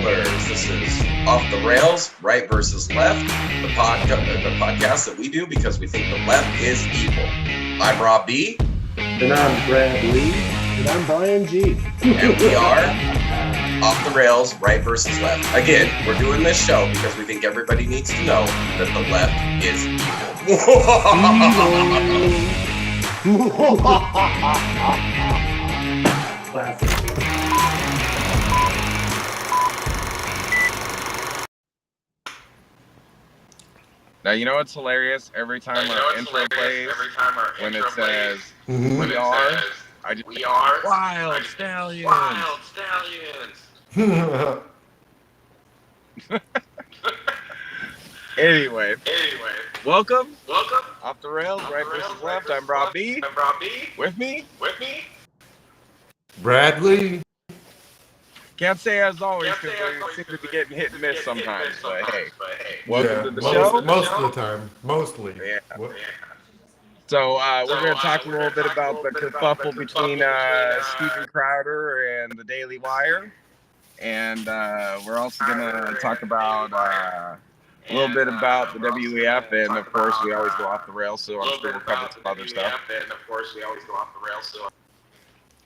travelers. This is Off the Rails, Right versus Left, the podcast that we do because we think the left is evil. I'm Rob B. And I'm Brad Lee. And I'm Brian G. And we are Off the Rails, Right versus Left. Again, we're doing this show because we think everybody needs to know that the left is evil. Classic. Now, you know what's hilarious? Every time our intro plays, when it says, we are wild stallions. Wild stallions. Anyway, welcome. Off the Rails, Right versus Left. I'm Rob B. With me, Bradley. Can't say as always because we seem to be getting hit and miss sometimes. But hey, welcome to the show. Most of the time, mostly. Yeah. So we're going to talk a little bit about the kerfuffle between Steven Crowder and the Daily Wire, and we're also going to talk about a little bit about the WEF, and of course we always go off the rails, so I'm sure we'll cover some other stuff.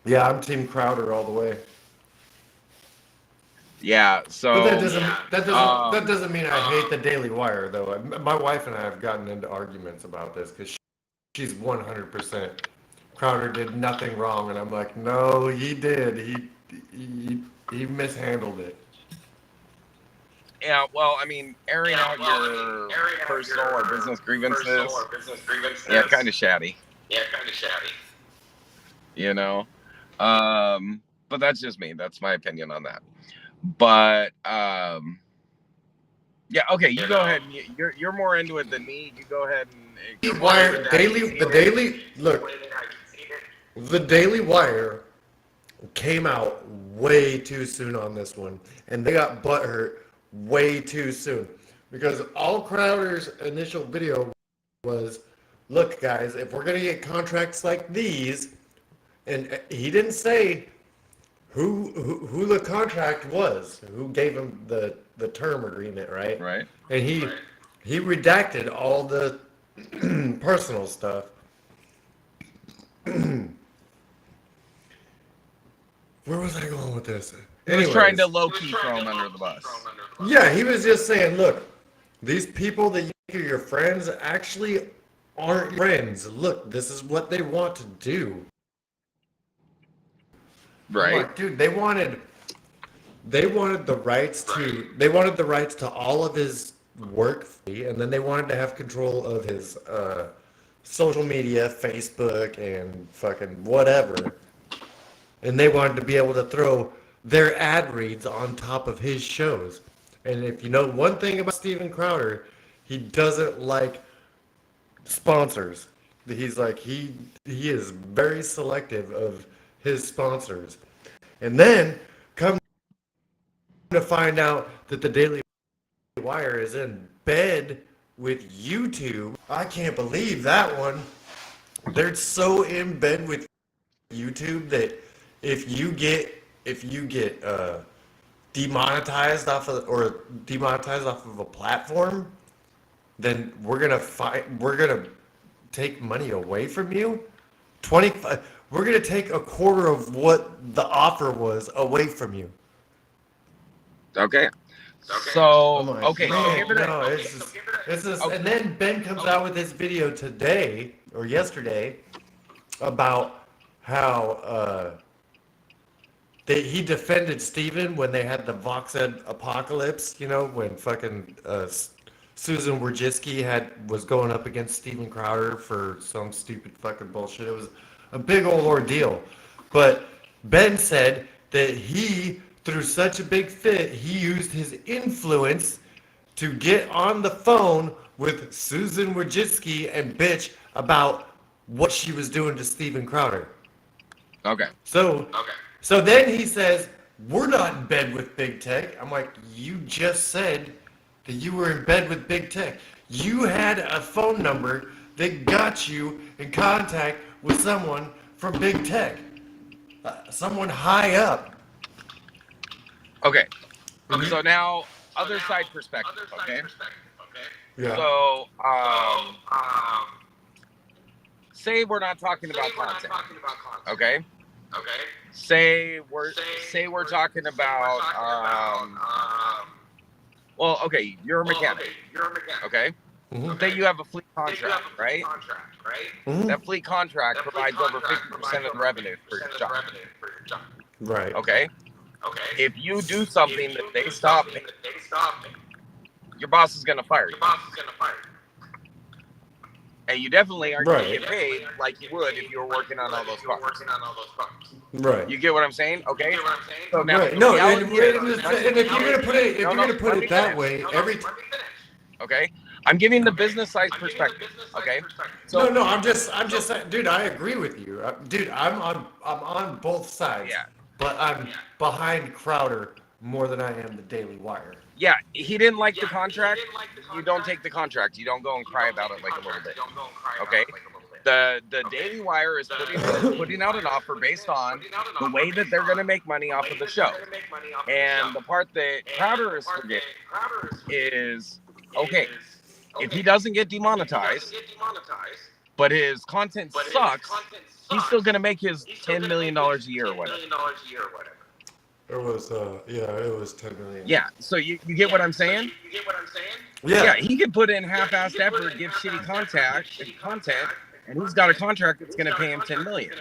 Yeah, I'm Team Crowder all the way. Yeah, so But that doesn't mean I hate the Daily Wire, though. My wife and I have gotten into arguments about this because she's 100%. Crowder did nothing wrong, and I'm like, no, he did. He mishandled it. yeah, well, I mean, airing out your personal or business grievances, yeah, kind of shabby. You know, but that's just me. That's my opinion on that. But yeah, okay, you go ahead. You're more into it than me. You go ahead and The Daily Wire came out way too soon on this one, and they got butthurt way too soon because all Crowder's initial video was, "Look, guys, if we're gonna get contracts like these," and he didn't say who the contract was, who gave him the term agreement, right? Right. And he redacted all the personal stuff. Where was I going with this? He was trying to low-key throw him under the bus. Yeah, he was just saying, look, these people that you think are your friends actually aren't friends. Look, this is what they want to do. Right. Like, dude, they wanted the rights to all of his work, and then they wanted to have control of his social media, Facebook, and fucking whatever. And they wanted to be able to throw their ad reads on top of his shows. And if you know one thing about Steven Crowder, he doesn't like sponsors. He's like he is very selective of his sponsors. And then come to find out that the Daily Wire is in bed with YouTube. I can't believe that one. They're so in bed with YouTube that if you get demonetized off of a platform, then we're gonna take money away from you. We're gonna take a quarter of what the offer was away from you. Okay. So okay. And then Ben comes out with this video today or yesterday about how that he defended Steven when they had the Voxed apocalypse. You know, when fucking Susan Wojcicki was going up against Steven Crowder for some stupid fucking bullshit. It was a big old ordeal. But Ben said that he threw such a big fit, he used his influence to get on the phone with Susan Wojcicki and bitch about what she was doing to Steven Crowder. Okay. So then he says, we're not in bed with big tech. I'm like, you just said that you were in bed with big tech. You had a phone number that got you in contact with someone from big tech, someone high up. Okay. So now, other side perspective, okay? Yeah. So, say we're not talking about content, okay? Say we're talking about well, okay, you're a mechanic, okay? Mhm. Say you have a fleet contract, right? Mhm. That fleet contract provides over 50% of the revenue for your shop, Right. okay? If you do something that they stop, your boss is going to fire you. And you definitely aren't going to Right. get paid like you would if you were working on all those cars. Right. You get what I'm saying? Okay. So now, Right. the No, reality and is, if you're gonna put it, if No, you're no, gonna put let me it that finish. way, every okay, I'm giving the business side perspective. Okay. So no, I'm just saying, dude, I agree with you, dude. I'm on both sides, yeah, but I'm behind Crowder more than I am the Daily Wire. yeah, he didn't like the contract. You don't take the contract. You don't go and cry about it like a little bit. Okay. The Daily Wire is putting out an offer based on the way that they're going to make money off of the show. And the part that Crowder is forgetting is, okay, if he doesn't get demonetized, but his content sucks, he's still going to make his $10 million a year or whatever. It was it was 10 million. Yeah, so you get what I'm saying? Yeah, he could put in half-assed effort, give shitty content, and he's got a contract that's going to pay him 10 million.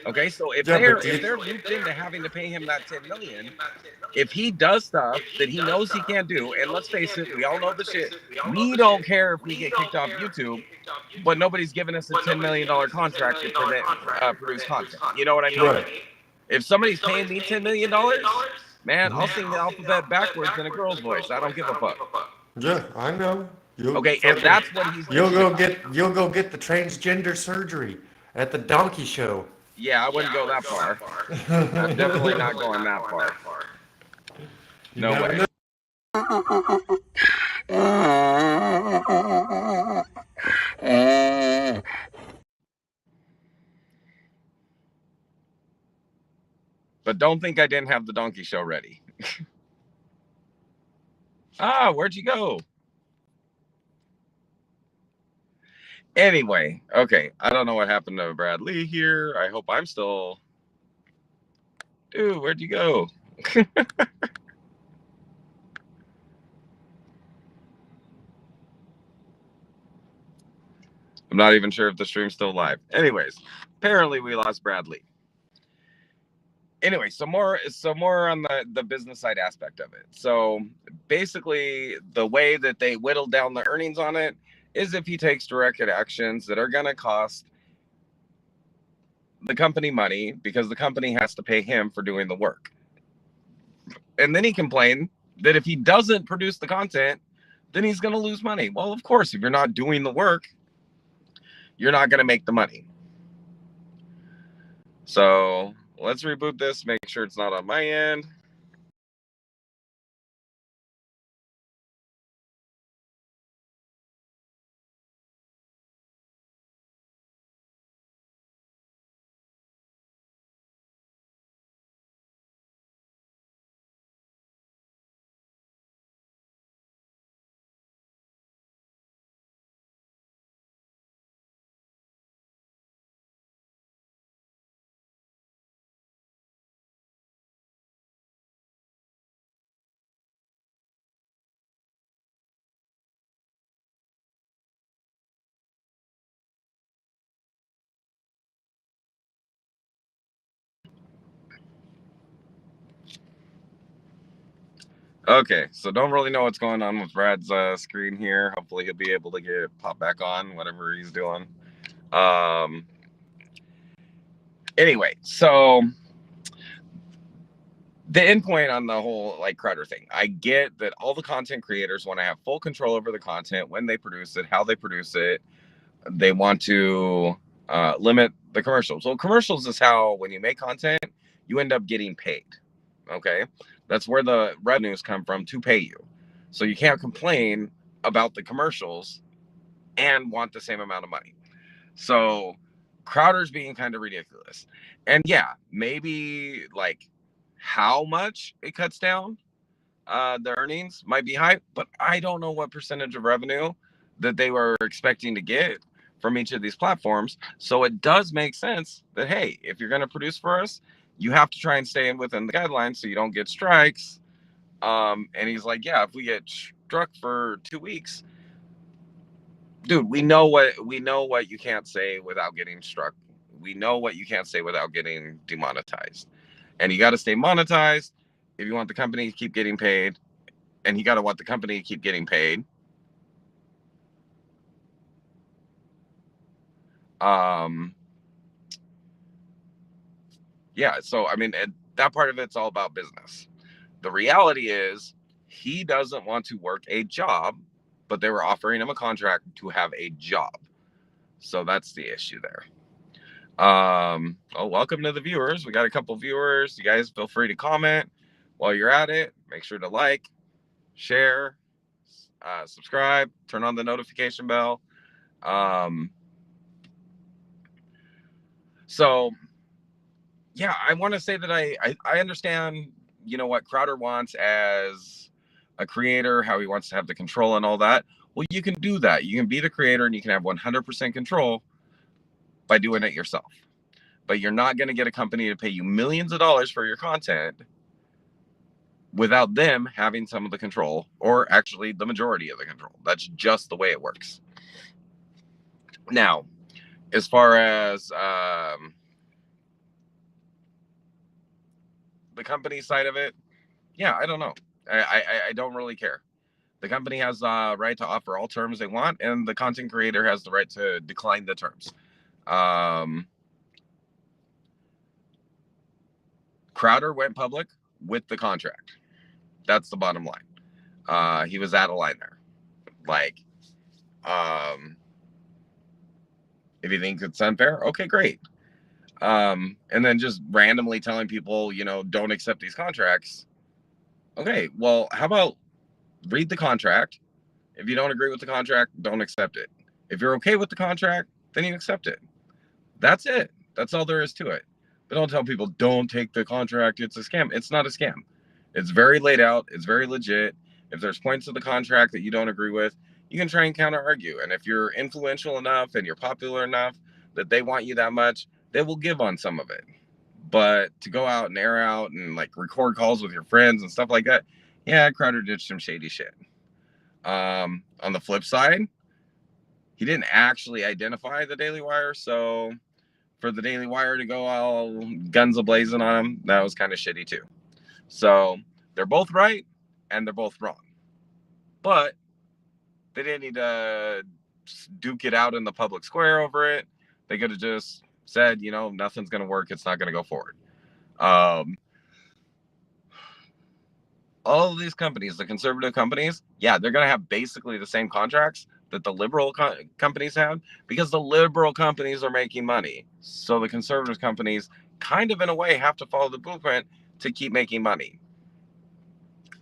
Okay, so if they're looped into having to pay him that 10 million, if he does stuff that he knows he can't do, and let's face it, we all know the shit. We don't care if we get kicked off YouTube, but nobody's giving us a $10 million contract to produce content. You know what I mean? Right. If somebody's paying me $10 million, man, I'll sing the alphabet backwards in a girl's voice. I don't give a fuck. Yeah, I know. Okay, and that's what he's. You'll go get the transgender surgery at the donkey show. Yeah, I wouldn't go that far. I'm definitely not going that far. No way. But don't think I didn't have the donkey show ready. Where'd you go? Anyway, okay. I don't know what happened to Brad Lee here. I hope I'm still. Dude, where'd you go? I'm not even sure if the stream's still live. Anyways, apparently we lost Brad Lee. Anyway, so more on the business side aspect of it. So basically, the way that they whittled down the earnings on it is if he takes directed actions that are going to cost the company money because the company has to pay him for doing the work. And then he complained that if he doesn't produce the content, then he's going to lose money. Well, of course, if you're not doing the work, you're not going to make the money. So let's reboot this, make sure it's not on my end. Okay, so don't really know what's going on with Brad's screen here. Hopefully he'll be able to get pop back on, whatever he's doing. Anyway, so the end point on the whole like Crowder thing, I get that all the content creators want to have full control over the content, when they produce it, how they produce it. They want to limit the commercials. So commercials is how, when you make content, you end up getting paid. Okay, that's where the revenues come from to pay you. So you can't complain about the commercials and want the same amount of money. So Crowder's being kind of ridiculous. And yeah, maybe like how much it cuts down, The earnings might be high, but I don't know what percentage of revenue that they were expecting to get from each of these platforms. So it does make sense that, hey, if you're going to produce for us, you have to try and stay within the guidelines so you don't get strikes. And he's like, yeah, if we get struck for 2 weeks, dude, we know what you can't say without getting struck. We know what you can't say without getting demonetized. And you got to stay monetized if you want the company to keep getting paid. And you got to want the company to keep getting paid. Yeah, so I mean, that part of it's all about business. The reality is he doesn't want to work a job, but they were offering him a contract to have a job. So that's the issue there. Oh, welcome to the viewers. We got a couple viewers. You guys feel free to comment while you're at it. Make sure to like, share, subscribe, turn on the notification bell. So yeah, I want to say that I understand, you know, what Crowder wants as a creator, how he wants to have the control and all that. Well, you can do that. You can be the creator and you can have 100% control by doing it yourself. But you're not going to get a company to pay you millions of dollars for your content without them having some of the control, or actually the majority of the control. That's just the way it works. Now, as far as the company side of it, yeah, I don't know. I don't really care. The company has the right to offer all terms they want, and the content creator has the right to decline the terms. Crowder went public with the contract. That's the bottom line. He was out of line there. Like, if you think it's unfair, okay, great. And then just randomly telling people, you know, don't accept these contracts. Okay, well, how about read the contract? If you don't agree with the contract, don't accept it. If you're okay with the contract, then you accept it. That's it. That's all there is to it. But don't tell people, don't take the contract. It's a scam. It's not a scam. It's very laid out. It's very legit. If there's points of the contract that you don't agree with, you can try and counter argue. And if you're influential enough and you're popular enough that they want you that much, they will give on some of it. But to go out and air out and like record calls with your friends and stuff like that, yeah, Crowder did some shady shit. On the flip side, he didn't actually identify the Daily Wire, so for the Daily Wire to go all guns a-blazing on him, that was kind of shitty too. So they're both right and they're both wrong. But they didn't need to duke it out in the public square over it. They could have just said, you know, nothing's going to work. It's not going to go forward. All of these companies, the conservative companies, yeah, they're going to have basically the same contracts that the liberal companies have, because the liberal companies are making money. So the conservative companies kind of in a way have to follow the blueprint to keep making money.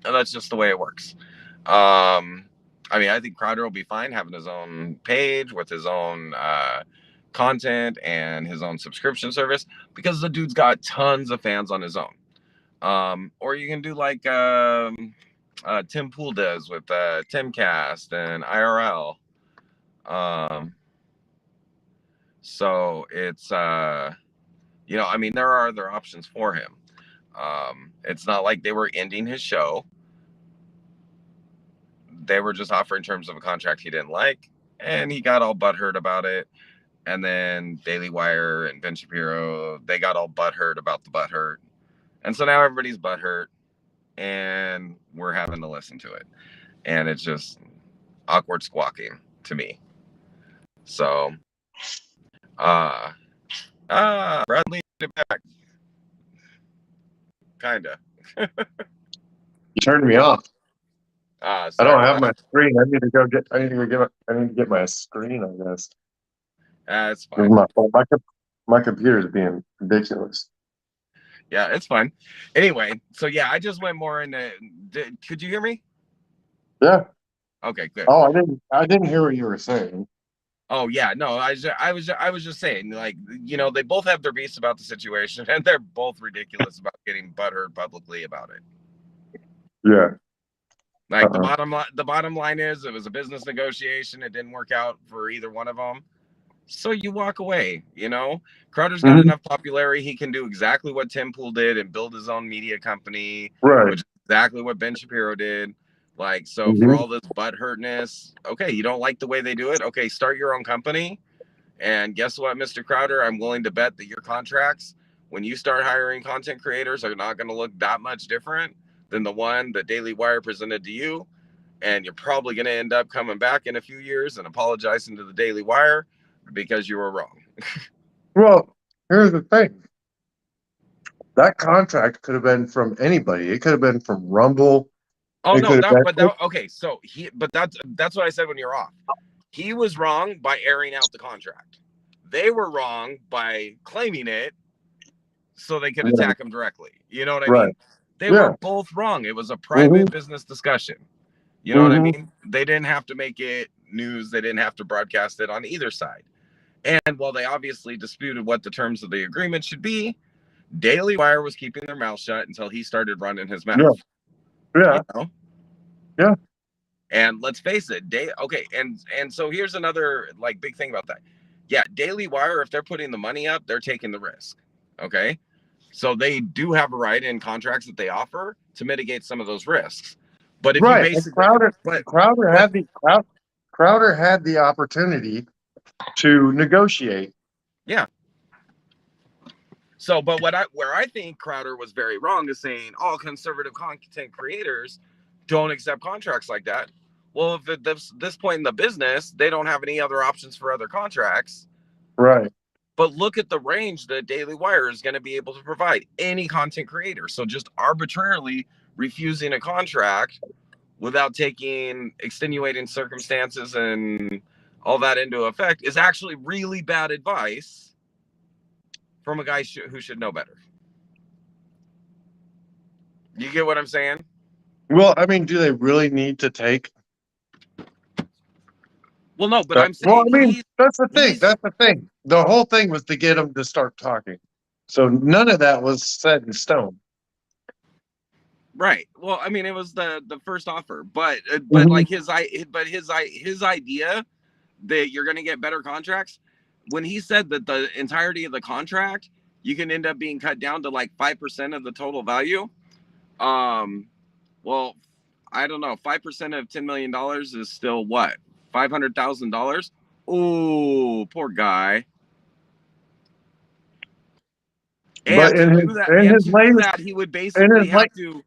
And that's just the way it works. I mean, I think Crowder will be fine having his own page with his own content and his own subscription service, because the dude's got tons of fans on his own. Or you can do like Tim Pool does with Timcast and IRL. So it's you know, I mean, there are other options for him. It's not like they were ending his show. They were just offering terms of a contract he didn't like, and he got all butthurt about it. And then Daily Wire and Ben Shapiro, they got all butthurt about the butthurt. And so now everybody's butthurt, and we're having to listen to it. And it's just awkward squawking to me. So, Bradley did it back. Kinda. You turned me off. I don't have my screen. I need to get my screen, I guess. It's fine. My computer's being ridiculous. Yeah, it's fine. Anyway, so yeah, I just went more into. Could you hear me? Yeah. Okay, good. Oh, I didn't hear what you were saying. Oh yeah, no, I was just saying, like, you know, they both have their beefs about the situation, and they're both ridiculous about getting butthurt publicly about it. Yeah. Like the bottom line is it was a business negotiation. It didn't work out for either one of them. So you walk away, you know. Crowder's got enough popularity. He can do exactly what Tim Pool did and build his own media company, which is exactly what Ben Shapiro did. Like, so for all this butthurtness, okay, you don't like the way they do it. Okay, start your own company. And guess what, Mr. Crowder? I'm willing to bet that your contracts, when you start hiring content creators, are not going to look that much different than the one that Daily Wire presented to you. And you're probably going to end up coming back in a few years and apologizing to the Daily Wire because you were wrong. Well, here's the thing. That contract could have been from anybody. It could have been from Rumble. Oh no, that's what I said when you're off. He was wrong by airing out the contract. They were wrong by claiming it so they could attack him directly. You know what I mean? They were both wrong. It was a private business discussion. You know what I mean? They didn't have to make it news. They didn't have to broadcast it on either side. And while they obviously disputed what the terms of the agreement should be, Daily Wire was keeping their mouth shut until he started running his mouth. Yeah. You know? Yeah. And let's face it, and so here's another like big thing about that. Yeah, Daily Wire, if they're putting the money up, they're taking the risk. Okay. So they do have a right in contracts that they offer to mitigate some of those risks. But if you basically Crowder had the opportunity to negotiate. Yeah. So, but where I think Crowder was very wrong is saying all conservative content creators don't accept contracts like that. Well, if at this point in the business, they don't have any other options for other contracts. Right. But look at the range that Daily Wire is going to be able to provide any content creator. So just arbitrarily refusing a contract without taking extenuating circumstances and all that into effect is actually really bad advice from a guy who should know better. You get what I'm saying? Well, I mean, do they really need to take? Well, no, but I'm saying. Well, I mean, that's the thing. That's the thing. The whole thing was to get him to start talking. So none of that was set in stone. Right. Well, I mean, it was the first offer, but like his idea that you're going to get better contracts. When he said that the entirety of the contract, you can end up being cut down to like 5% of the total value. Well, I don't know. 5% of $10 million is still what? $500,000. Oh, poor guy. And to do that, he would basically have to.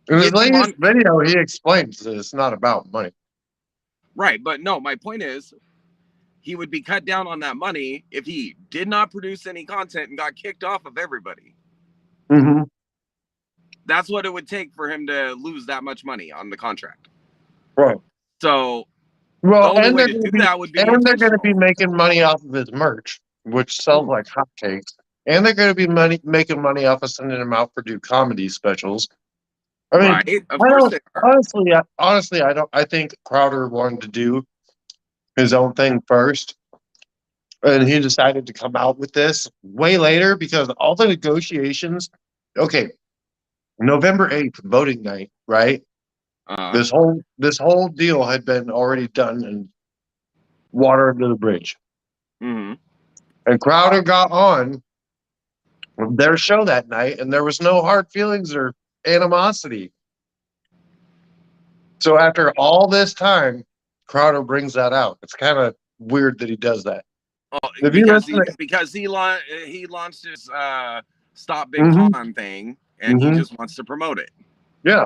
In his latest video, he explains that it's not about money. Right, but no, my point is, he would be cut down on that money if he did not produce any content and got kicked off of everybody. That's what it would take for him to lose that much money on the contract. Right. So, well, the only way to do that would be. And they're going to be making money off of his merch, which sells like hotcakes. And they're going to be making money off of sending him out for do comedy specials. I mean, right. Of course honestly, I think Crowder wanted to do his own thing first, and he decided to come out with this way later because all the negotiations. Okay, November 8th, voting night, right? This whole deal had been already done and water under the bridge. And Crowder got on their show that night, and there was no hard feelings or animosity. So after all this time, Crowder brings that out. It's kind of weird that he does that. Because he launched his Stop Big Con thing, and he just wants to promote it. Yeah.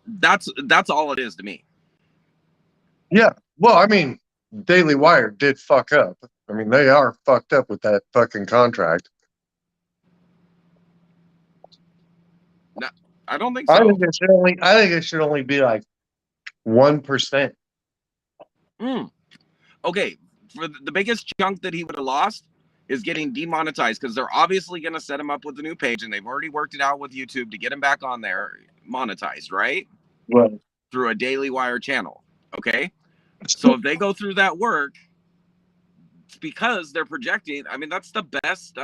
That's all it is to me. Yeah. Well, I mean, Daily Wire did fuck up. I mean, they are fucked up with that fucking contract. No, I don't think so. I think it should only be like 1%. Okay, for the biggest chunk that he would have lost is getting demonetized because they're obviously going to set him up with a new page, and they've already worked it out with YouTube to get him back on there monetized, right? Right. Through a Daily Wire channel. Okay, so if they go through that work, it's because they're projecting. I mean, that's the best.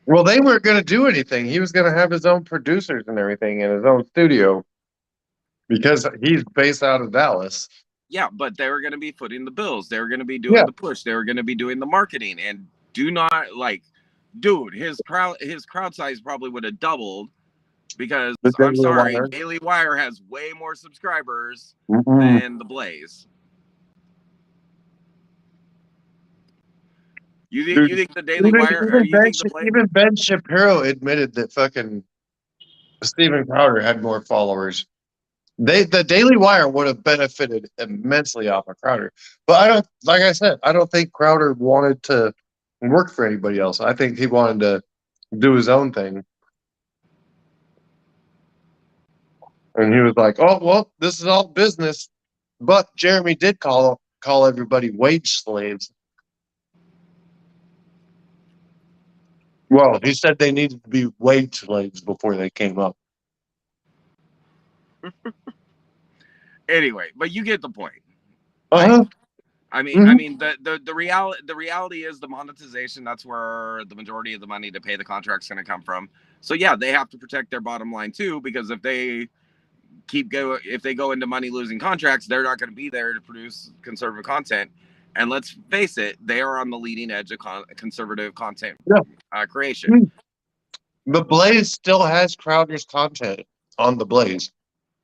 Well, they weren't going to do anything. He was going to have his own producers and everything in his own studio because he's based out of Dallas. Yeah, but they were going to be footing the bills. They were going to be doing Yeah. the push. They were going to be doing the marketing. And do not like, dude, his crowd size probably would have doubled because The I'm Daily sorry, Wire. Daily Wire has way more subscribers Mm-mm. than the Blaze. You think the Daily Wire or you think the Blaze? Even Ben Shapiro admitted that fucking Steven Crowder had more followers. The Daily Wire would have benefited immensely off of Crowder. But I don't, like I said, I don't think Crowder wanted to work for anybody else. I think he wanted to do his own thing. And he was like, "Oh well, this is all business." But Jeremy did call everybody wage slaves. Well, he said they needed to be wage slaves before they came up. Anyway, but you get the point. Uh-huh. I mean, the reality is the monetization. That's where the majority of the money to pay the contract's going to come from. So yeah, they have to protect their bottom line too, because if they go into money losing contracts, they're not going to be there to produce conservative content. And let's face it, they are on the leading edge of conservative content creation. The Blaze still has Crowder's content on the Blaze,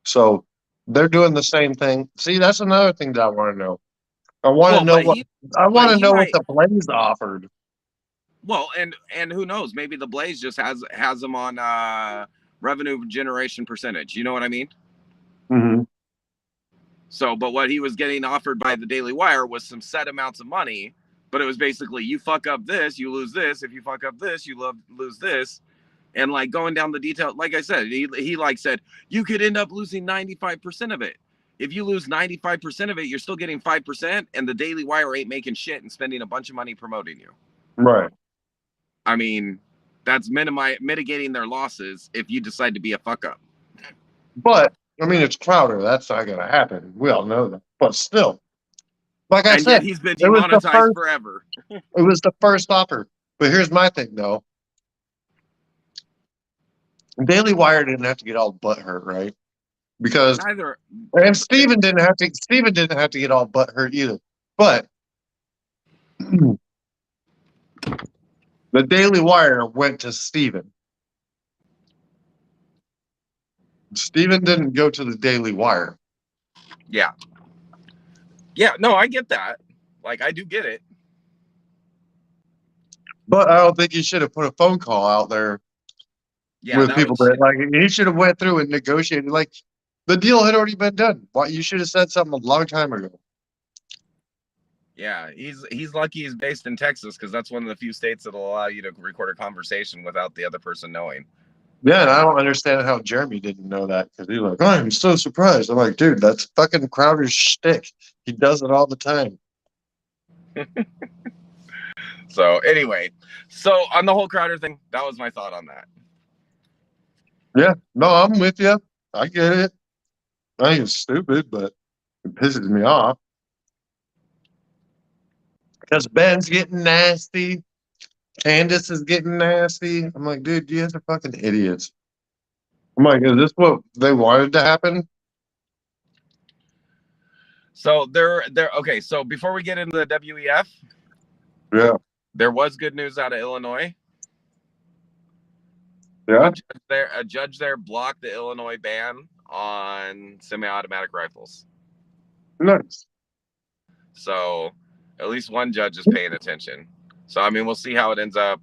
so they're doing the same thing. See, that's another thing that I want to know. I want to know what the Blaze offered. Well, and who knows? Maybe the Blaze just has them on revenue generation percentage. You know what I mean? Mm-hmm. So, but what he was getting offered by the Daily Wire was some set amounts of money, but it was basically you fuck up this, you lose this. If you fuck up this, you lose this. And like going down the detail, like I said, he like said you could end up losing 95% of it. If you lose 95% of it, you're still getting 5%, and the Daily Wire ain't making shit and spending a bunch of money promoting you. Right. I mean, that's mitigating their losses if you decide to be a fuck up. But I mean, it's Crowder. That's not going to happen. We all know that. But still, like I said, he's been demonetized forever. It was the first offer. But here's my thing, though. Daily Wire didn't have to get all butthurt, right? Because Steven didn't have to get all butthurt either. But the Daily Wire went to Steven. Steven didn't go to the Daily Wire. Yeah. Yeah, no, I get that. Like, I do get it. But I don't think he should have put a phone call out there with people. Like, he should have went through and negotiated. Like, the deal had already been done. You should have said something a long time ago. Yeah, he's lucky he's based in Texas because that's one of the few states that'll allow you to record a conversation without the other person knowing. Yeah, and I don't understand how Jeremy didn't know that because he's like, oh, I'm so surprised. I'm like, dude, that's fucking Crowder's shtick. He does it all the time. So anyway, on the whole Crowder thing, that was my thought on that. Yeah, no, I'm with you. I get it. I think it's stupid, but it pisses me off. Because Ben's getting nasty. Candace is getting nasty. I'm like, dude, you guys are fucking idiots. I'm like, is this what they wanted to happen? So they're okay. So before we get into the WEF, yeah, there was good news out of Illinois. Yeah, a judge there blocked the Illinois ban on semi-automatic rifles. Nice. So at least one judge is paying attention. So I mean, we'll see how it ends up.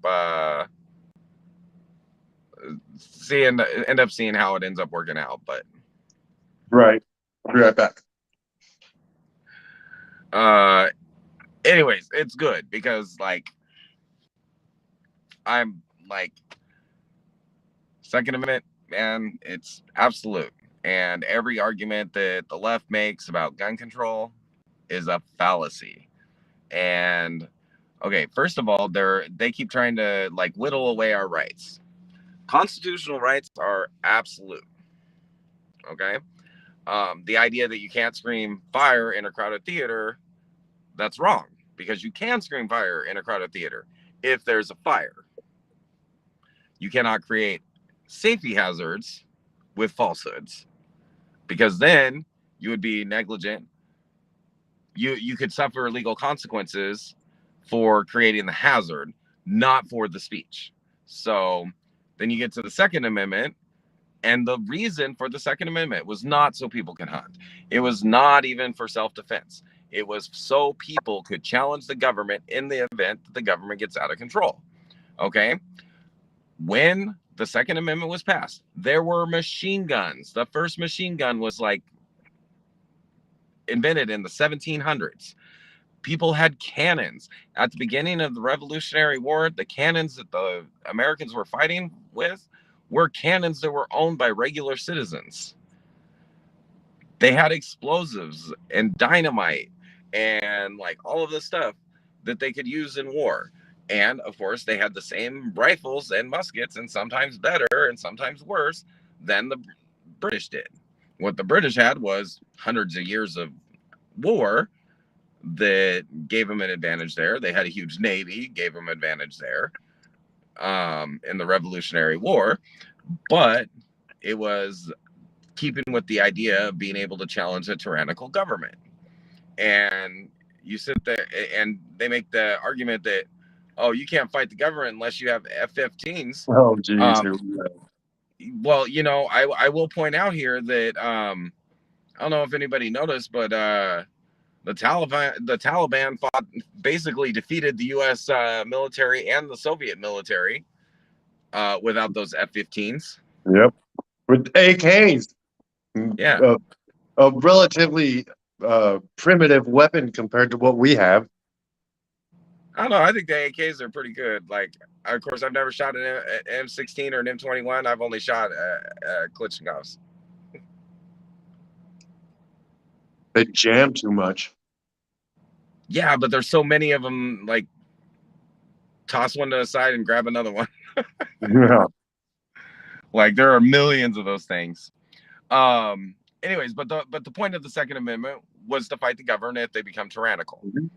Seeing how it ends up working out, but right. I'll be right back. Anyways, it's good because like I'm like Second Amendment, man, it's absolute. And every argument that the left makes about gun control is a fallacy. And okay, first of all, they keep trying to like whittle away our rights. Constitutional rights are absolute. Okay. The idea that you can't scream fire in a crowded theater, that's wrong because you can scream fire in a crowded theater if there's a fire. you cannot create safety hazards with falsehoods, because then you would be negligent. You could suffer legal consequences for creating the hazard, not for the speech. So then you get to the Second Amendment, and the reason for the Second Amendment was not so people can hunt. It was not even for self-defense. It was so people could challenge the government in the event that the government gets out of control. Okay? When the Second Amendment was passed, there were machine guns. The first machine gun was like invented in the 1700s. People had cannons. At the beginning of the Revolutionary War, the cannons that the Americans were fighting with were cannons that were owned by regular citizens. They had explosives and dynamite and like all of this stuff that they could use in war. And of course, they had the same rifles and muskets, and sometimes better and sometimes worse than the British did. What the British had was hundreds of years of war that gave them an advantage there. They had a huge navy, gave them advantage there in the Revolutionary War, but it was keeping with the idea of being able to challenge a tyrannical government. And you sit there and they make the argument that, oh, you can't fight the government unless you have F-15s. Oh, geez. Well, you know, I will point out here that I don't know if anybody noticed, but the Taliban fought, basically defeated the U.S. Military and the Soviet military without those F-15s. Yep. With AKs. Yeah. A relatively primitive weapon compared to what we have. I don't know. I think the AKs are pretty good. Like, of course, I've never shot an M16 or an M21. I've only shot Klitschkovs. They jam too much. Yeah, but there's so many of them. Like, toss one to the side and grab another one. Yeah. Like, there are millions of those things. Anyways, but the point of the Second Amendment was to fight the government if they become tyrannical. Mm-hmm.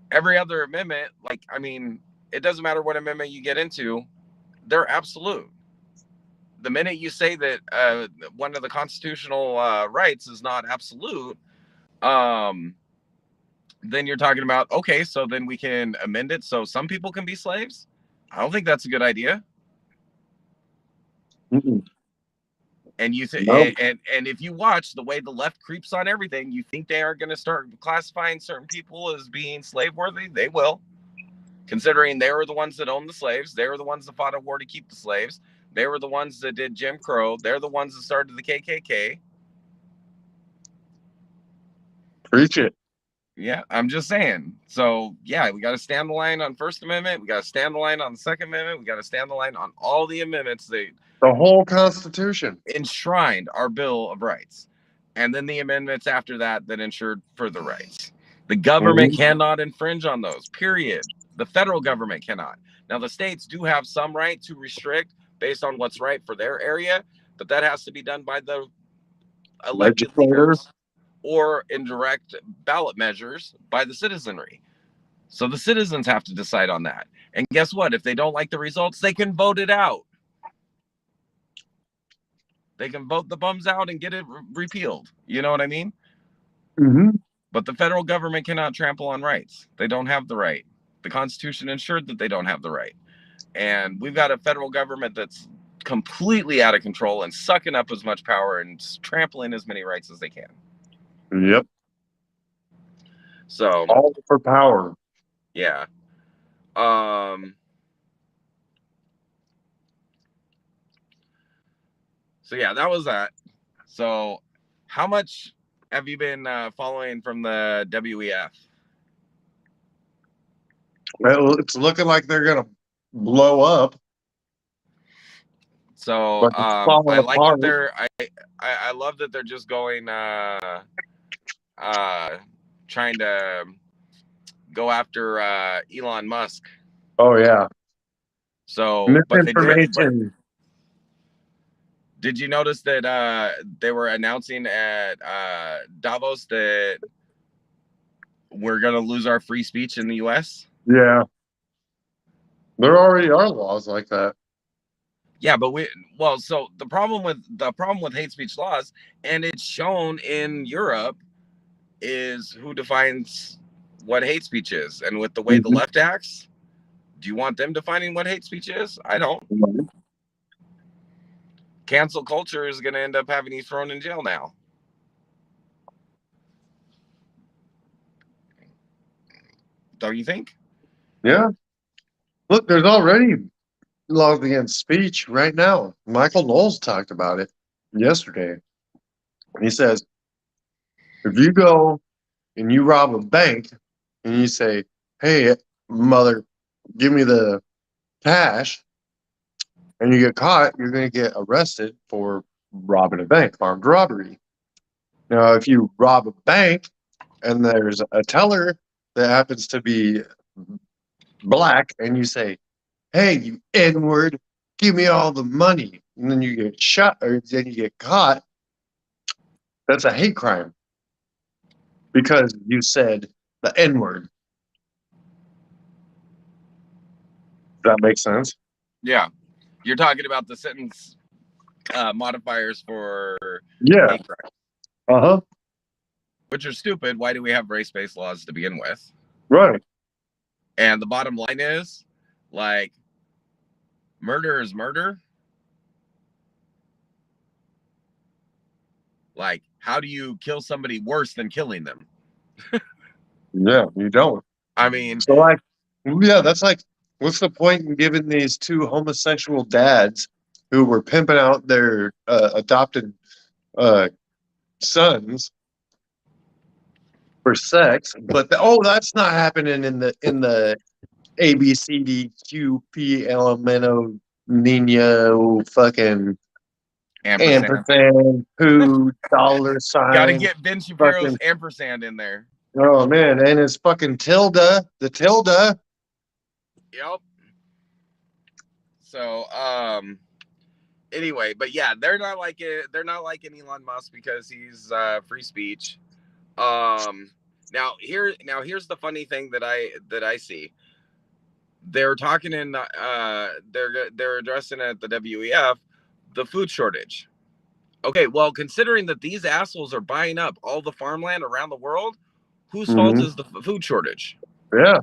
Every other amendment, like, I mean, it doesn't matter what amendment you get into, they're absolute. The minute you say that one of the constitutional rights is not absolute, then you're talking about, okay, so then we can amend it so some people can be slaves? I don't think that's a good idea. Mm-mm. And you No. and if you watch the way the left creeps on everything, you think they are going to start classifying certain people as being slave worthy? They will, considering they were the ones that owned the slaves. They were the ones that fought a war to keep the slaves. They were the ones that did Jim Crow. They're the ones that started the KKK. Preach it. Yeah, I'm just saying. So yeah, we got to stand the line on First Amendment. We got to stand the line on the Second Amendment. We got to stand the line on all the amendments that The whole Constitution. enshrined our Bill of Rights, and then the amendments after that ensured further rights. The government cannot infringe on those, period. The federal government cannot. Now, the states do have some right to restrict based on what's right for their area, but that has to be done by the elected leaders or in direct ballot measures by the citizenry. So the citizens have to decide on that. And guess what? If they don't like the results, they can vote it out. They can vote the bums out and get it repealed. You know what I mean? Mm-hmm. But the federal government cannot trample on rights. They don't have the right. The Constitution ensured that they don't have the right. And we've got a federal government that's completely out of control and sucking up as much power and trampling as many rights as they can. Yep. So all for power. Yeah. So yeah, that was that. So how much have you been following from the WEF? Well, it's looking like they're gonna blow up. So I like apart. that they're I love that they're just going trying to go after Elon Musk. Oh yeah. So misinformation. Did you notice that they were announcing at Davos that we're gonna lose our free speech in the US? Yeah. There already are laws like that. Yeah, but so the problem with hate speech laws, and it's shown in Europe, is who defines what hate speech is. And with the way the left acts, do you want them defining what hate speech is? I don't. Cancel culture is going to end up having you thrown in jail now. Don't you think? Yeah. Look, there's already laws against speech right now. Michael Knowles talked about it yesterday. He says, if you go and you rob a bank and you say, hey, mother, give me the cash, and you get caught, you're going to get arrested for robbing a bank, armed robbery. Now, if you rob a bank and there's a teller that happens to be black and you say, hey, you N-word, give me all the money, and then you get shot or then you get caught, that's a hate crime because you said the N-word. Does that make sense? Yeah. You're talking about the sentence modifiers for Yeah. hate crime, Uh-huh. which are stupid. Why do we have race-based laws to begin with? Right. And the bottom line is, like, murder is murder. Like, how do you kill somebody worse than killing them? Yeah, you don't. I mean, So, like, yeah, that's like, what's the point in giving these two homosexual dads who were pimping out their adopted sons for sex, but that's not happening in the A B C D Q P L M N O Nino fucking ampersand who dollar gotta sign get Ben Shapiro's fucking, ampersand in there. oh man, and it's fucking the tilde. Yep. So, anyway, but yeah, they're not like it. They're not like an Elon Musk because he's free speech. Here's the funny thing that I see. They're talking in they're addressing at the WEF the food shortage. Okay, well, considering that these assholes are buying up all the farmland around the world, whose fault is the food shortage? Yeah.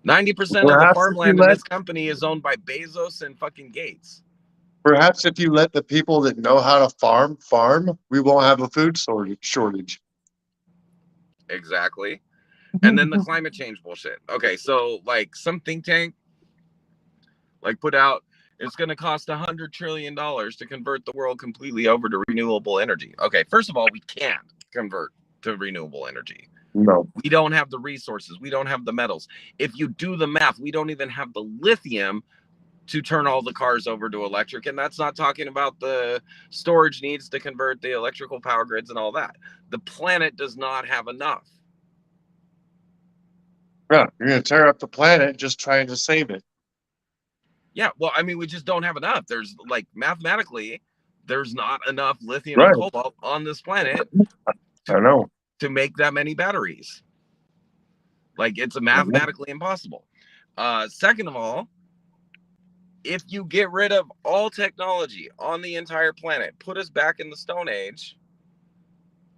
90% of the Perhaps if you farmland in this company is owned by Bezos and fucking Gates. perhaps if you let the people that know how to farm, we won't have a food shortage. Exactly. And then the climate change bullshit. Okay, so like some think tank like put out it's going to cost $100 trillion to convert the world completely over to renewable energy. Okay, first of all, we can't convert to renewable energy. No. We don't have the resources. We don't have the metals. If you do the math, we don't even have the lithium to turn all the cars over to electric. And that's not talking about the storage needs to convert the electrical power grids and all that. The planet does not have enough. Yeah, you're going to tear up the planet just trying to save it. Yeah, well, I mean, we just don't have enough. There's like mathematically, there's not enough lithium and cobalt on this planet to make that many batteries. Like it's mathematically impossible. Second of all, if you get rid of all technology on the entire planet, put us back in the Stone Age,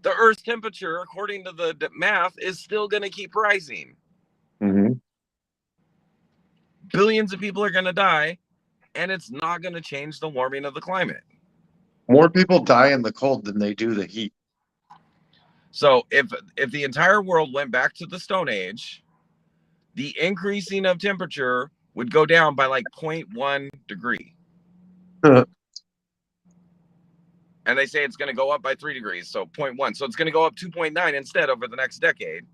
the Earth's temperature, according to the math, is still going to keep rising. Billions of people are going to die, and it's not going to change the warming of the climate. More people die in the cold than they do the heat. So if the entire world went back to the Stone Age, the increasing of temperature would go down by like 0.1 degree. And they say it's going to go up by 3 degrees, so 0.1. So it's going to go up 2.9 instead over the next decade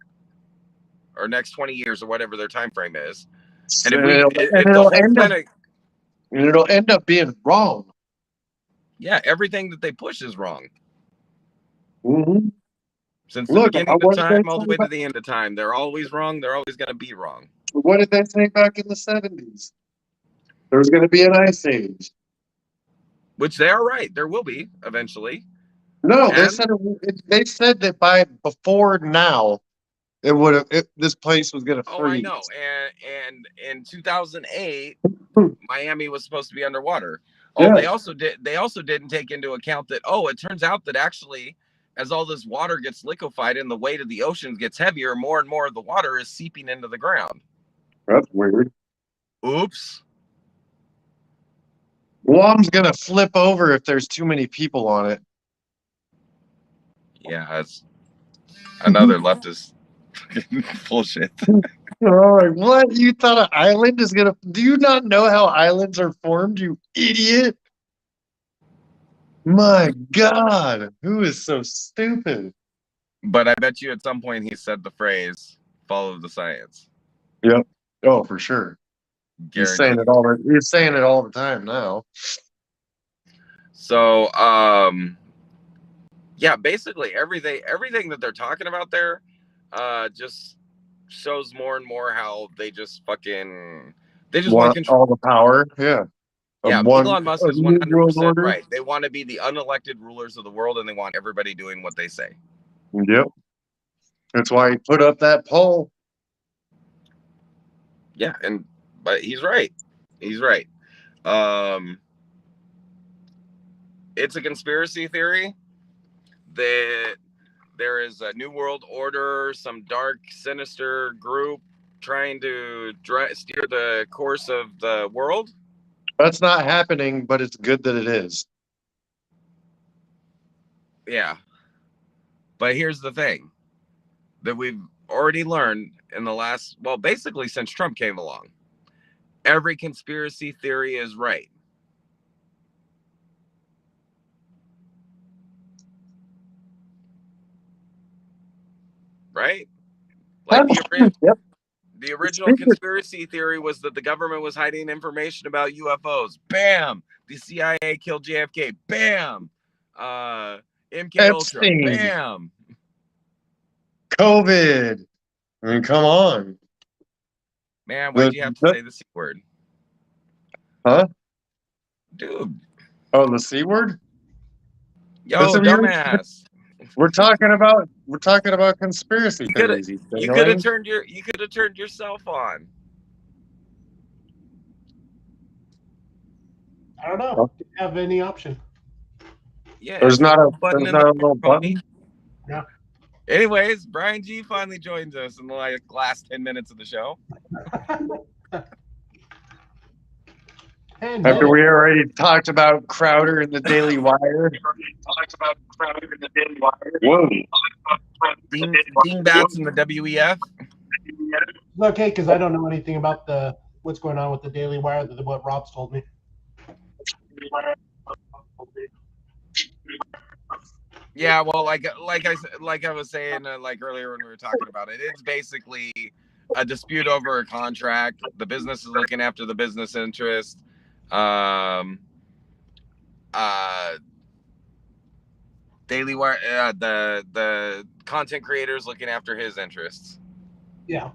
or next 20 years or whatever their time frame is. And it'll end up being wrong. Yeah, everything that they push is wrong. Since the beginning of time all the way to the end of time, they're always wrong. They're always going to be wrong. What did they say back in the 70s? There was going to be an ice age. Which they are right. There will be eventually. No, they said that before now, it would have. This place was gonna freeze. Oh, I know. And in 2008, Miami was supposed to be underwater. Oh, Yeah. They also didn't take into account that. Oh, it turns out that actually, as all this water gets liquefied and the weight of the oceans gets heavier, more and more of the water is seeping into the ground. That's weird. Oops. Guam's gonna flip over if there's too many people on it. Yeah, that's another leftist bullshit. Oh, like, what? You thought an island is gonna? Do you not know how islands are formed? You idiot! My God, who is so stupid? But I bet you at some point he said the phrase "follow the science." Yep. Oh, for sure. He's saying Guaranteed. it all. He's saying it all the time now. So, yeah, basically everything that they're talking about there, just shows more and more how they just want Want control. all the power? Yeah. Yeah, Elon Musk is New world 100% order. right. They want to be the unelected rulers of the world, and they want everybody doing what they say. Yep. That's why he put up that poll. Yeah, but he's right. He's right. It's a conspiracy theory that there is a new world order, some dark, sinister group trying to steer the course of the world. That's not happening, but it's good that it is. Yeah. But here's the thing that we've already learned in the last, well, basically since Trump came along. Every conspiracy theory is right. Right? Like the original conspiracy theory was that the government was hiding information about UFOs. Bam! The CIA killed JFK. Bam! MK Ultra. Bam! COVID. I mean, come on. Man, why'd you have to say the C word? Huh? Dude. Oh, the C word? Yo, dumbass. We're talking about conspiracy theories. You could have turned yourself on. I don't know. Do you have any option? Yeah. There's not a little button. Yeah. Anyways, Brian G finally joins us in the last 10 minutes of the show. After we already talked about Crowder in the Daily Wire. Whoa. Dingbats in the WEF. Okay, because I don't know anything about what's going on with the Daily Wire other than what Rob's told me. Yeah, well, like I was saying, earlier when we were talking about it, it's basically a dispute over a contract. The business is looking after the business interest. Daily Wire, the content creator is looking after his interests. Yeah.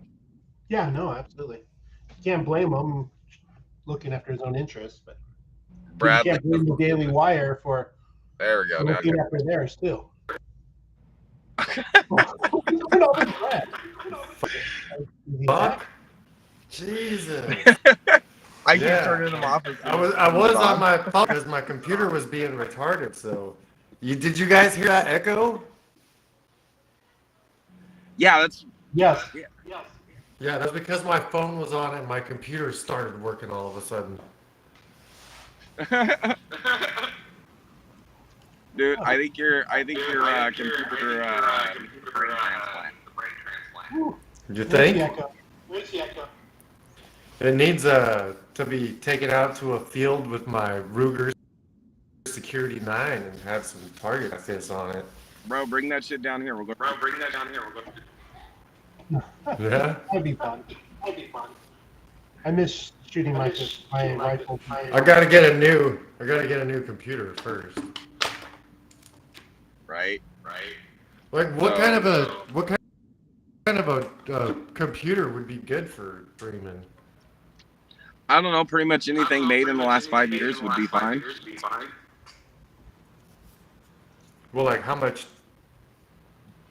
Yeah, no, absolutely. You can't blame him looking after his own interests, but Bradley, you can't blame the Daily Wire for there we go. looking after theirs too. Fuck. Jesus. I keep turning them off. I was on my phone because my computer was being retarded. So, did you guys hear that echo? Yeah, that's yes. Yeah, that's because my phone was on and my computer started working all of a sudden. Dude, I think your computer brain transplant. You think? Where's the echo? It needs to be taken out to a field with my Ruger Security 9 and have some target practice on it. Bro, bring that shit down here. We'll go. Yeah. That'd be fun. I miss shooting my rifle. I gotta get a new computer first. Right. Like what kind of a computer would be good for Freeman? I don't know. Pretty much anything made in the last 5 years would be fine. Well, like how much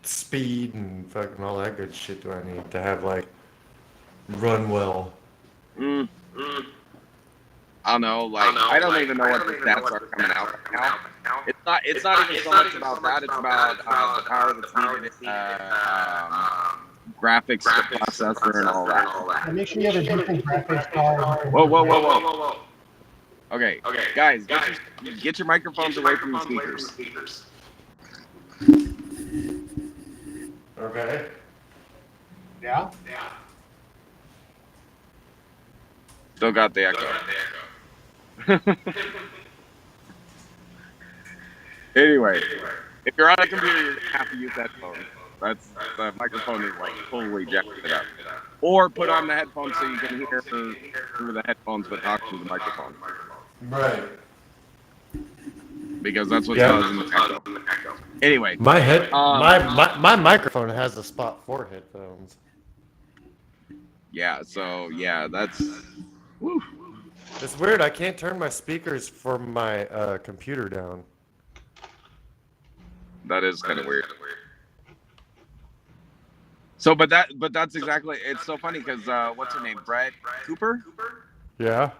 speed and fucking all that good shit do I need to have like run well? I don't know. Like, I don't even know what the stats are coming out right now. It's not even so much about that. It's about the power that's needed in graphics, the processor, and all that. And make sure you have a decent graphics card. Whoa. Okay, guys, get your microphones away from the speakers. Okay. Yeah. Still got the echo. Anyway, if you're on a computer, you're gonna have to use headphones. That's the microphone is like fully jacked it up. Or put on the headphones so you can hear through the headphones but talk through the microphone. Right. Because that's what's causing the echo. Anyway. My microphone has a spot for headphones. Yeah, so yeah, that's woo. It's weird, I can't turn my speakers from my computer down. That is kind of weird. So, but that's exactly. It's so funny because what's her name? Brett Cooper. Yeah.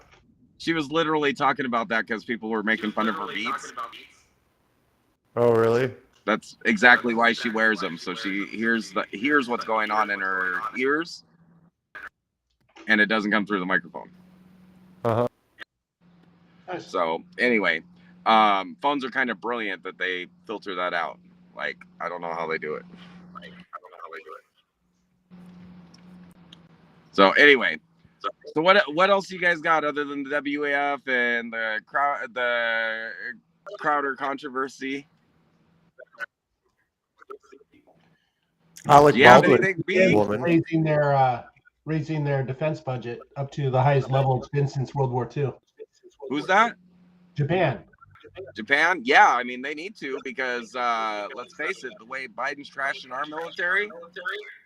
She was literally talking about that because people were making fun of her beats. Oh, really? That's exactly why she wears them. So she hears what's going on in her ears, and it doesn't come through the microphone. Uh-huh. So anyway, phones are kind of brilliant that they filter that out. Like, I don't know how they do it. So anyway, so what else you guys got other than the WEF and the Crowder controversy? Alec Do you have Baldwin, anything, B? woman. Raising their defense budget up to the highest level it's been since World War II. Who's that? Japan. Japan? Yeah, I mean, they need to because, let's face it, the way Biden's trashing our military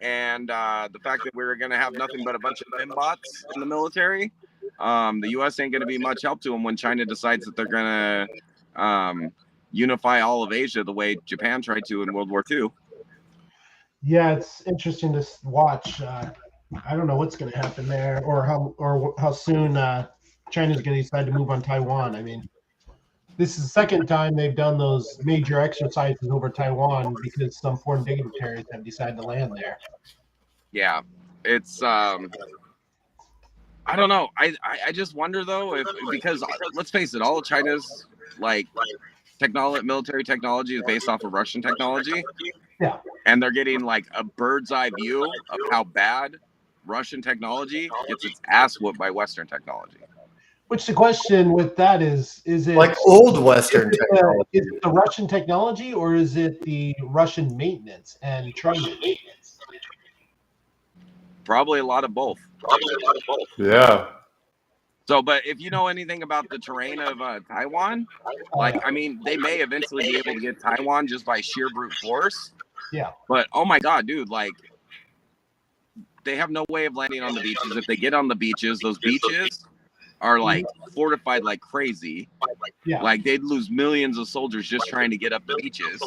and the fact that we're going to have nothing but a bunch of fembots in the military, the U.S. ain't going to be much help to them when China decides that they're going to unify all of Asia the way Japan tried to in World War II. Yeah, it's interesting to watch. I don't know what's going to happen there, or how soon China's going to decide to move on Taiwan. I mean, this is the second time they've done those major exercises over Taiwan because some foreign dignitaries have decided to land there. Yeah, it's I don't know. I just wonder though if, because let's face it, all of China's like military technology is based off of Russian technology. Yeah. And they're getting like a bird's eye view of how bad Russian technology gets its ass whooped by Western technology. Which the question with that is it Like old Western technology? Is it the Russian technology or is it the Russian maintenance and training? Probably a lot of both. Yeah. So, but if you know anything about the terrain of Taiwan, like, I mean, they may eventually be able to get Taiwan just by sheer brute force. Yeah. But, oh my God, dude, like, they have no way of landing on the beaches. If they get on the beaches, those beaches are, like, fortified like crazy. Yeah. Like, they'd lose millions of soldiers just trying to get up the beaches.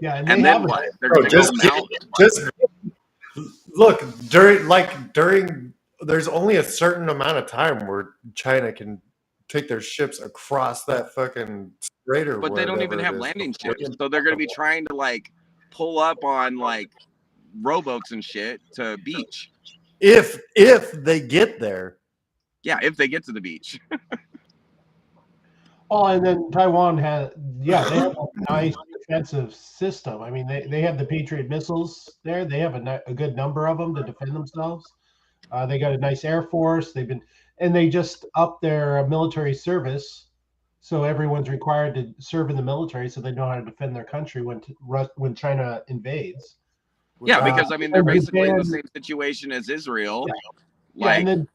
Yeah, And then what? They're going to go mount. Just look, during there's only a certain amount of time where China can take their ships across that fucking strait or But they don't even have landing ships, so they're going to be trying to like pull up on like rowboats and shit to beach. If they get there. Yeah, if they get to the beach. Oh, and then Taiwan they have a nice defensive system. I mean, they have the Patriot missiles there. They have a good number of them to defend themselves. They got a nice Air Force. They just upped their military service, so everyone's required to serve in the military, so they know how to defend their country when China invades. Yeah, because I mean they're basically in the same situation as Israel. Yeah, like,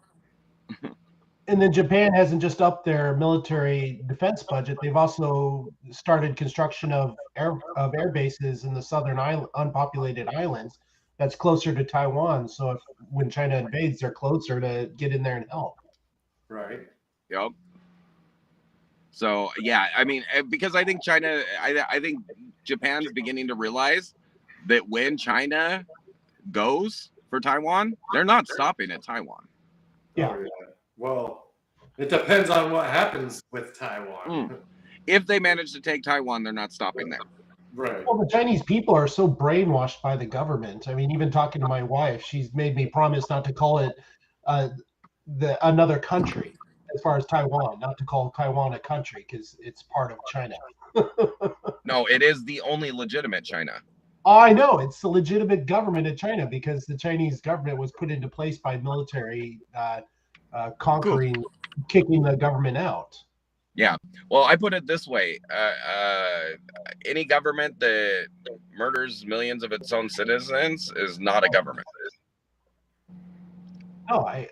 and then Japan hasn't just upped their military defense budget. They've also started construction of air bases in the southern unpopulated islands that's closer to Taiwan. So when China invades, they're closer to get in there and help. Right. Yep. So yeah, I mean, because I think I think Japan's beginning to realize that when China goes for Taiwan, they're not stopping at Taiwan. Yeah. Oh, yeah. Well, it depends on what happens with Taiwan. If they manage to take Taiwan, they're not stopping there. Right. Well, the Chinese people are so brainwashed by the government. I mean, even talking to my wife, she's made me promise not to call it another country as far as Taiwan, not to call Taiwan a country because it's part of China. No, it is the only legitimate China. Oh, I know. It's the legitimate government of China because the Chinese government was put into place by military conquering, kicking the government out. Yeah. Well, I put it this way. Any government that murders millions of its own citizens is not a government. No, I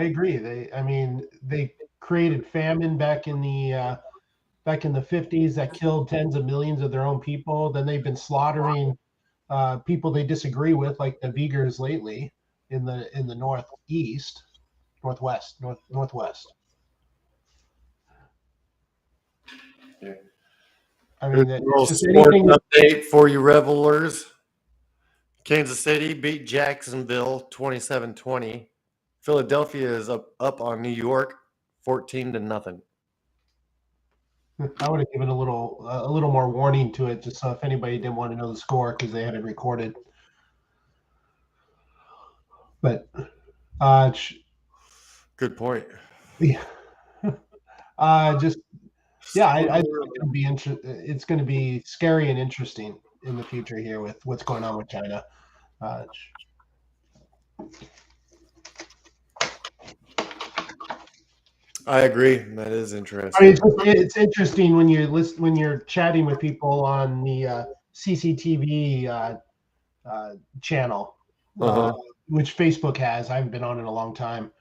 agree. They created famine back in the 50s that killed tens of millions of their own people. Then they've been slaughtering people they disagree with, like the Uyghurs lately in the northwest. Yeah. I mean, Little just sports anything. update for you revelers. Kansas City beat Jacksonville 27-20. Philadelphia is up on New York 14-0. I would have given a little more warning to it, just so if anybody didn't want to know the score because they had it recorded. But Good point. yeah, I think it's going to be scary and interesting in the future here with what's going on with China. I agree. That is interesting. I mean, it's interesting when you're chatting with people on the CCTV channel, which Facebook has. I haven't been on in a long time,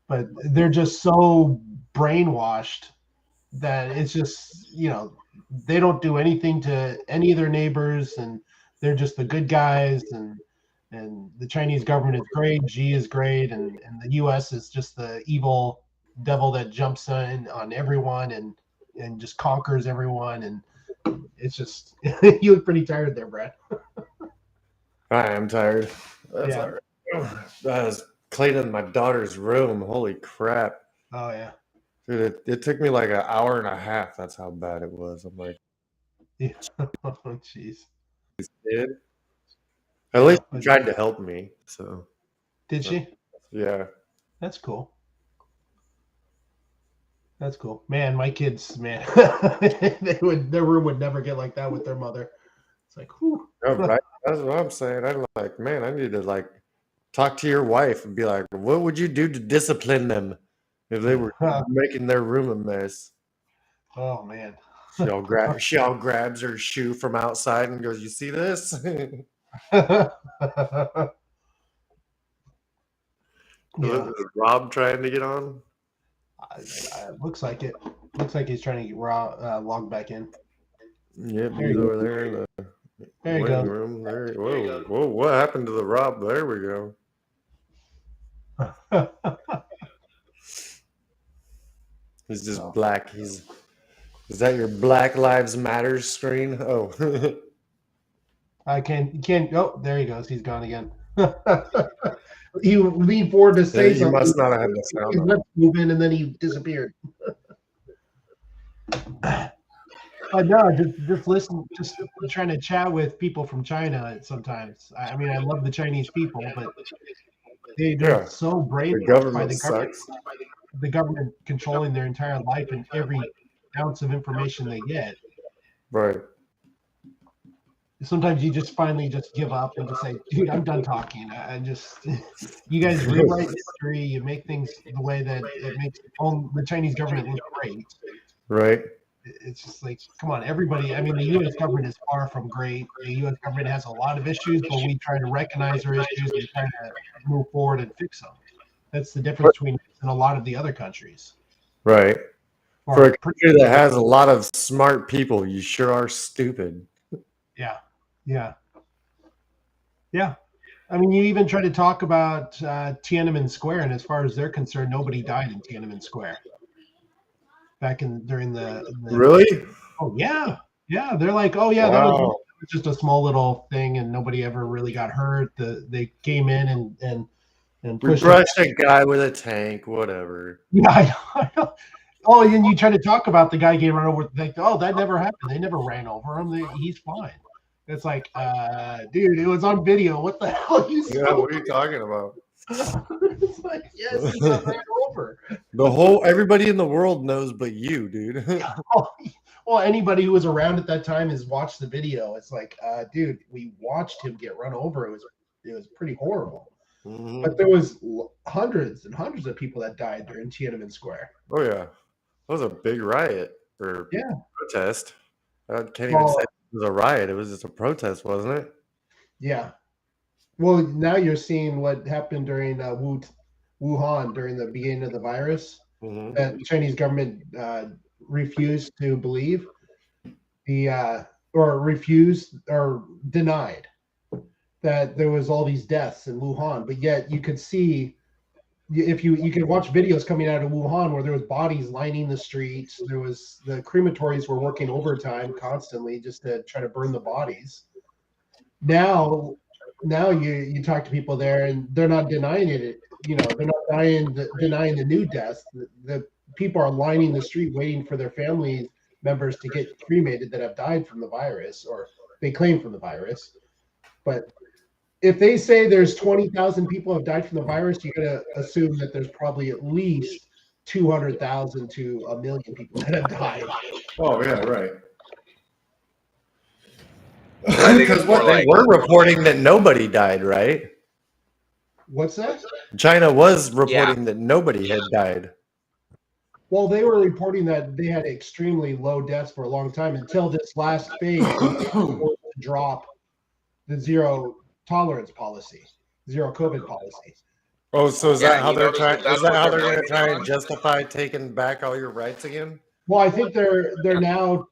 but they're just so brainwashed that it's just, they don't do anything to any of their neighbors, and they're just the good guys, and the Chinese government is great, Xi is great, and the US is just the evil devil that jumps in on everyone and just conquers everyone. And it's just you look pretty tired there, Brad. I am tired. That's Yeah. all right. I was cleaning my daughter's room. Holy crap. Oh yeah. Dude, it took me like an hour and a half. That's how bad it was. I'm like, Yeah. Oh jeez. did. At least she tried to help me. So Did she? yeah. That's cool. That's cool. Man, my kids, man, their room would never get like that with their mother. It's like, whew. No, right? That's what I'm saying. I'm like, man, I need to like talk to your wife and be like, what would you do to discipline them if they were making their room a mess? Oh man. She all grabs her shoe from outside and goes, "You see this?" Yeah. Is Rob trying to get on? Looks like it. Looks like he's trying to get logged back in. Yep, There he's you over there in the There you waiting go. room. There. Whoa! What happened to the Rob? There we go. He's just black. Is that your Black Lives Matter screen? Oh. I can't. Oh, there he goes. He's gone again. You leaned forward to say You something. must not have had the sound His on. lips moving, and then he disappeared. But no, just listen. Just trying to chat with people from China sometimes. I mean, I love the Chinese people, but they're so brainwashed by the government. Sucks. The government controlling their entire life and every ounce of information they get. Right. Sometimes you just finally just give up and just say, dude, I'm done talking. I just, you guys rewrite history. You make things the way that it makes the Chinese government look great. Right. It's just like, come on, everybody. I mean, the U.S. government is far from great. The U.S. government has a lot of issues, but we try to recognize our issues and try to move forward and fix them. That's the difference between us and a lot of the other countries. Right. For a country that has a lot of smart people, you sure are stupid. Yeah. I mean, you even try to talk about Tiananmen Square, and as far as they're concerned, nobody died in Tiananmen Square during the Really? Oh yeah. They're like, oh yeah, Wow. was just a small little thing, and nobody ever really got hurt. They came in and We pushed. brushed a guy with a tank, whatever. Yeah, I know. Oh, and then you try to talk about the guy getting run over. Like, oh, that never happened. They never ran over him. He's fine. It's like, dude, it was on video. What the hell are you Yeah, what are you talking about? It's like, yes, he got ran over. Everybody in the world knows but you, dude. Well, anybody who was around at that time has watched the video. It's like, dude, we watched him get run over. It was pretty horrible. Mhm. But there was hundreds and hundreds of people that died during Tiananmen Square. Oh yeah, that was a big riot or protest. I can't even say it was a riot. It was just a protest, wasn't it? Yeah. Well, now you're seeing what happened during Wuhan during the beginning of the virus. Mhm. That the Chinese government refused to believe or refused or denied that there was all these deaths in Wuhan, but yet you could see, if you could watch videos coming out of Wuhan where there was bodies lining the streets. There was the crematories were working overtime constantly just to try to burn the bodies. Now you talk to people there and they're not denying it. They're not denying the new deaths. The people are lining the street waiting for their family members to get cremated that have died from the virus, or they claim from the virus. But if they say there's 20,000 people have died from the virus, you got to assume that there's probably at least 200,000 to 1 million people that have died. Oh yeah, right. I think Because it's more they were reporting that nobody died, right? What's that? China was reporting that nobody had died. Well, they were reporting that they had extremely low deaths for a long time until this last phase to drop the zero tolerance policy, zero COVID policy. Oh, so is that how you they're notice trying? that Is that that's how what they're they're going to blaming try it and on? justify taking back all your rights again? Well, I think they're now.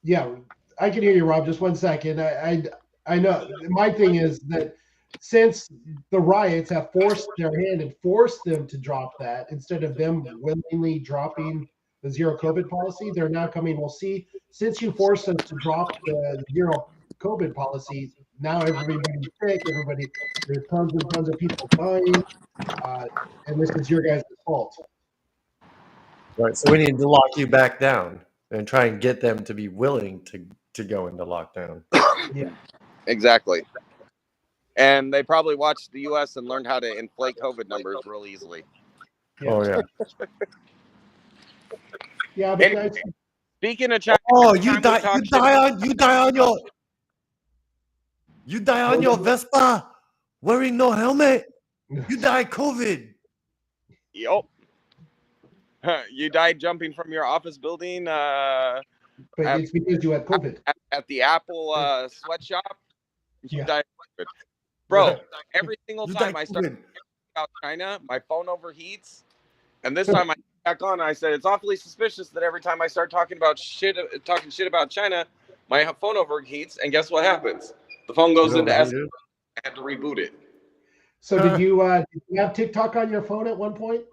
Yeah, I can hear you, Rob. Just one second. I know. My thing is that since the riots have forced their hand and forced them to drop that instead of them willingly dropping the zero COVID policy, they're now coming. Well, see, since you forced us to drop the zero COVID policy, now everybody's sick. There's tons and tons of people dying, and this is your guys' fault. Right. So we need to lock you back down and try and get them to be willing to go into lockdown. Yeah. Exactly. And they probably watched the U.S. and learned how to inflate COVID numbers real easily. Yeah. Oh yeah. Yeah, but Anyway, speaking of China, Oh, every you time we die! talk You shit die about- on your Vespa, wearing no helmet. You die COVID. Yup. You died jumping from your office building but it's because you had COVID. at the Apple sweatshop. You Yeah. died of COVID. Bro, Yeah. every single You time die I start COVID. talking about China, my phone overheats. And this time I back on, I said it's awfully suspicious that every time I start talking shit about China, my phone overheats. And guess what happens? The phone goes into S. I had to reboot it. So did you have TikTok on your phone at one point?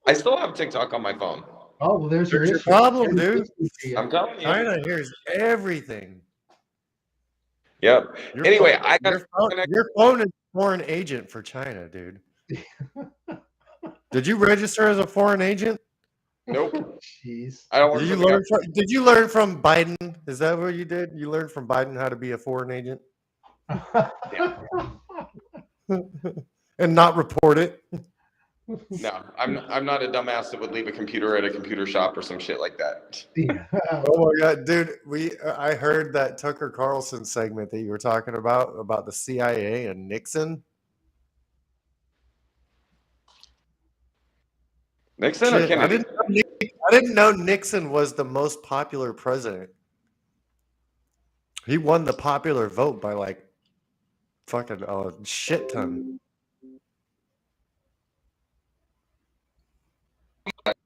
I still have TikTok on my phone. Oh, well, there's your Your issue. problem, dude. I'm telling you. China hears everything. Yep. Your Anyway, phone- I got your phone is a foreign agent for China, dude. Did you register as a foreign agent? nope. Jeez. I don't work Did for you the learn government. did you learn from Biden? Is that what you did? You learned from Biden how to be a foreign agent and not report it? No, I'm not a dumbass that would leave a computer at a computer shop or some shit like that. Yeah. Oh my god, dude! I heard that Tucker Carlson segment that you were talking about the CIA and Nixon. Nixon or Shit, Kennedy? I didn't know Nixon was the most popular president. He won the popular vote by like fucking a shit ton.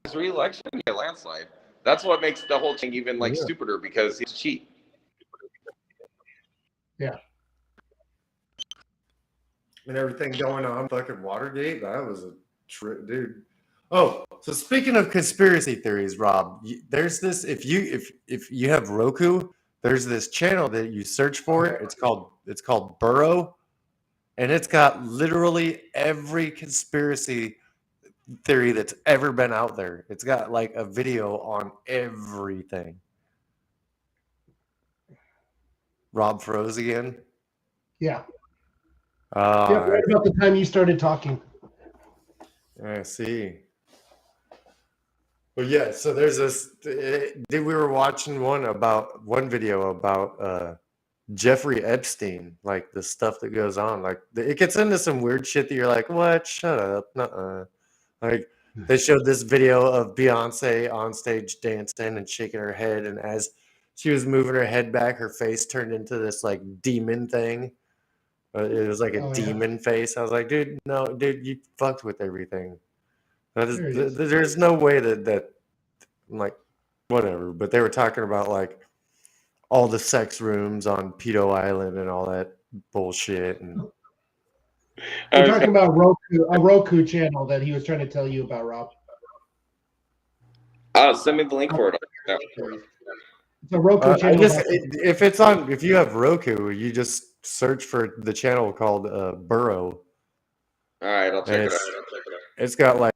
His re-election, yeah, landslide. That's what makes the whole thing even like Yeah. stupider because he's cheap. Yeah. And everything going on fucking Watergate, that was a trip, dude. Oh, so speaking of conspiracy theories, Rob, there's this. If you have Roku, there's this channel that you search for it. It's called Burrow, and it's got literally every conspiracy theory that's ever been out there. It's got like a video on everything. Rob froze again. Yeah. Yeah, right about the time you started talking. I see. Well, yeah. So there's this. We were watching one video about Jeffrey Epstein, like the stuff that goes on. Like it gets into some weird shit that you're like, what? Shut up. Nuh-uh. Like they showed this video of Beyonce on stage dancing and shaking her head, and as she was moving her head back, her face turned into this like demon thing. It was like a demon face. I was like, dude, no, dude, you fucked with everything. There's no way that I'm like, whatever. But they were talking about like all the sex rooms on Pedo Island and all that bullshit. And we're talking about a Roku channel that he was trying to tell you about, Rob. Oh, send me the link for it. It's a Roku channel. If you have Roku, you just search for the channel called Burrow. All right, I'll check it out. It's got like,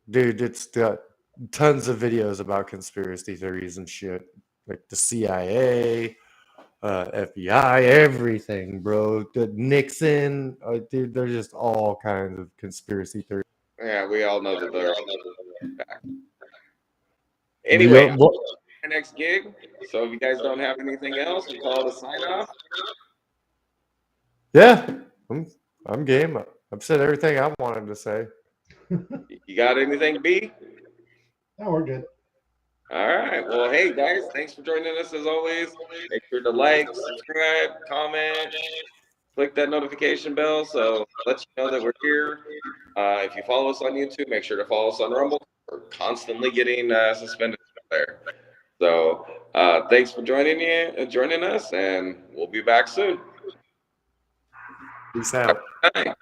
dude, it's got tons of videos about conspiracy theories and shit, like the CIA, FBI, everything, bro. The Nixon, dude, there's just all kinds of conspiracy theories. Yeah, we all know that they're back. Anyway, our next gig. So if you guys don't have anything else, we call it a sign off. Yeah, I'm game. I've said everything I wanted to say. You got anything, B? No, we're good. All right. Well, hey guys, thanks for joining us as always. Make sure to like, subscribe, comment, click that notification bell so let you know that we're here. If you follow us on YouTube, make sure to follow us on Rumble. We're constantly getting suspended there. So thanks for joining us, and we'll be back soon. Peace out. Bye.